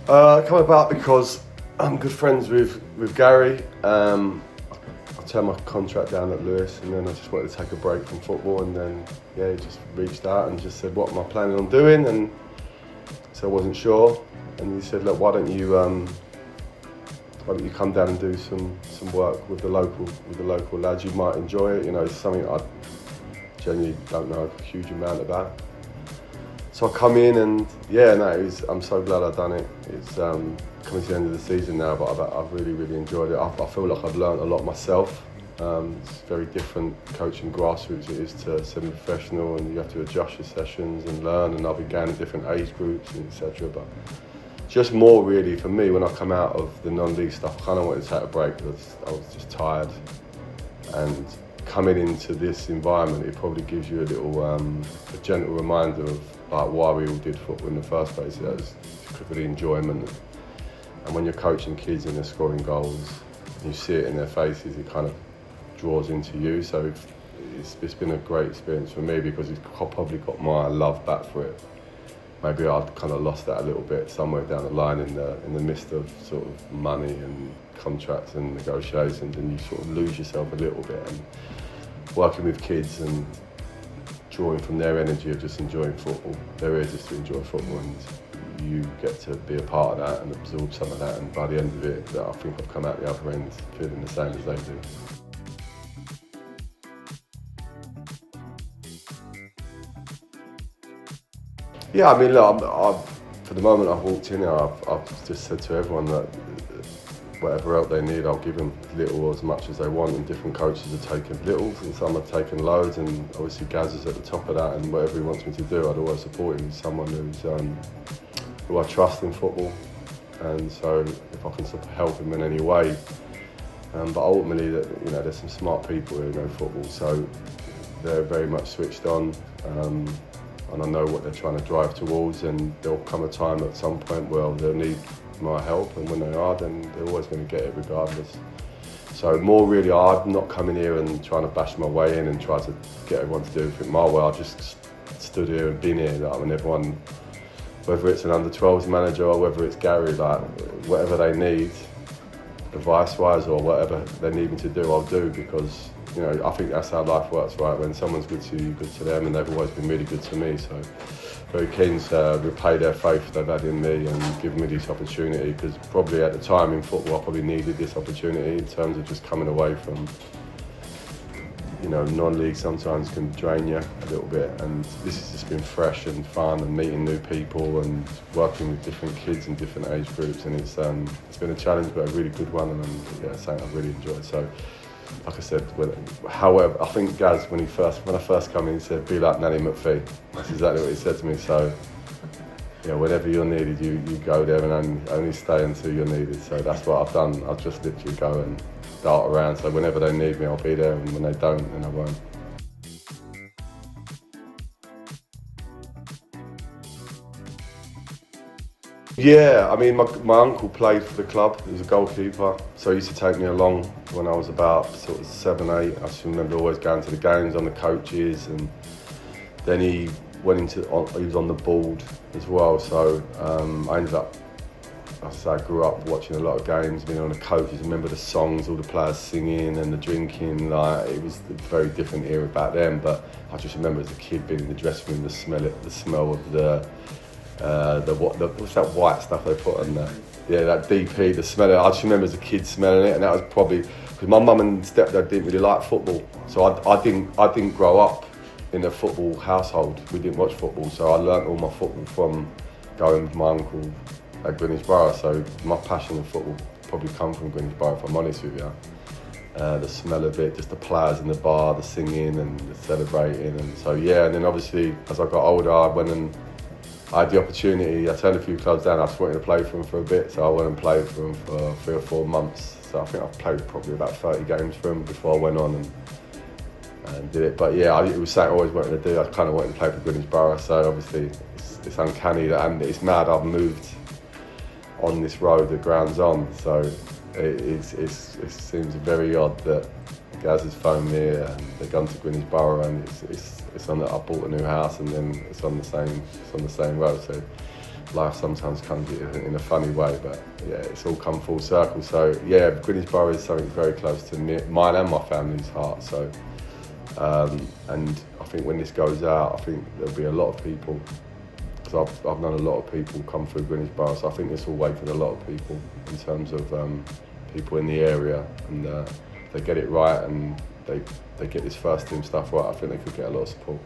Come about because I'm good friends with Gary. I turned my contract down at Lewis, and then I just wanted to take a break from football, and then he just reached out and just said, what am I planning on doing? And so I wasn't sure, and he said, look, why don't you come down and do some work with the local lads? You might enjoy it. It's something I genuinely don't know a huge amount about. So I come in and I'm so glad I've done it. It's coming to the end of the season now, but I've really enjoyed it. I feel like I've learned a lot myself. It's very different coaching grassroots it is to semi-professional, and you have to adjust your sessions and learn, and I'll be going to different age groups and etc. But just more really for me, when I come out of the non-league stuff, I kind of wanted to take a break because I was just tired. And coming into this environment, it probably gives you a little a gentle reminder of like why we all did football in the first place. It was because of the enjoyment, and when you're coaching kids and they're scoring goals, and you see it in their faces, it kind of draws into you. So it's been a great experience for me because it's probably got my love back for it. Maybe I'd kind of lost that a little bit somewhere down the line in the midst of sort of money and contracts and negotiations, and you sort of lose yourself a little bit. And working with kids and drawing from their energy of just enjoying football, they're here just to enjoy football, and you get to be a part of that and absorb some of that. And by the end of it, I think I've come out the other end feeling the same as they do. Yeah, I mean, look, for the moment I've walked in here, I've just said to everyone that whatever help they need, I'll give them little or as much as they want, and different coaches are taking littles and some are taking loads, and obviously Gaz is at the top of that, and whatever he wants me to do, I'd always support him. He's someone who I trust in football, and so if I can help him in any way. But ultimately, there's some smart people who know football, so they're very much switched on. And I know what they're trying to drive towards, and there'll come a time at some point where they'll need my help, and when they are, then they're always going to get it regardless. So more really, I'm not coming here and trying to bash my way in and try to get everyone to do everything my way. I've just stood here and been here. I mean, everyone, whether it's an under-12s manager or whether it's Gary, whatever they need, advice-wise or whatever they need me to do, I'll do, because I think that's how life works, right? When someone's good to you, you're good to them, and they've always been really good to me. So very keen to repay their faith they've had in me and give me this opportunity, because probably at the time in football I probably needed this opportunity in terms of just coming away from, non-league sometimes can drain you a little bit, and this has just been fresh and fun, and meeting new people and working with different kids in different age groups, and it's been a challenge but a really good one, and something I've really enjoyed. So like I said, however, I think Gaz, when I first come in, he said, be like Nanny McPhee. That's exactly what he said to me. So, whenever you're needed, you go there and only stay until you're needed. So that's what I've done. I'll just literally go and dart around. So whenever they need me, I'll be there, and when they don't, then I won't. Yeah, I mean, my uncle played for the club. He was a goalkeeper, so he used to take me along when I was about sort of 7, 8. I just remember always going to the games on the coaches, and then he was on the board as well. So I ended up, I grew up watching a lot of games, being on the coaches. I remember the songs, all the players singing and the drinking. It was a very different era back then. But I just remember as a kid being in the dressing room, the smell of what's that white stuff they put on there? Yeah, that DP, the smell of it. I just remember as a kid smelling it, and that was probably because my mum and stepdad didn't really like football, so I didn't grow up in a football household. We didn't watch football, so I learnt all my football from going with my uncle at Greenwich Borough. So my passion of football probably come from Greenwich Borough, if I'm honest with you. The smell of it, just the players in the bar, the singing and the celebrating, and so and then obviously as I got older, I had the opportunity. I turned a few clubs down. I just wanted to play for them for a bit, so I went and played for them for 3 or 4 months. So I think I've played probably about 30 games for them before I went on and did it. But it was something I always wanted to do. I kind of wanted to play for Greenwich Borough, so obviously it's uncanny and it's mad I've moved on this road the ground's on. So it seems very odd that Gaz has phoned me and they've gone to Greenwich Borough, and it's on that I bought a new house, and then it's on the same road. So life sometimes comes in a funny way, but yeah, it's all come full circle. So yeah, Greenwich Borough is something very close to mine and my family's heart. So, and I think when this goes out, I think there'll be a lot of people, because I've known a lot of people come through Greenwich Borough, so I think this will awaken a lot of people in terms of people in the area, and if they get it right and they get this first team stuff right, I think they could get a lot of support.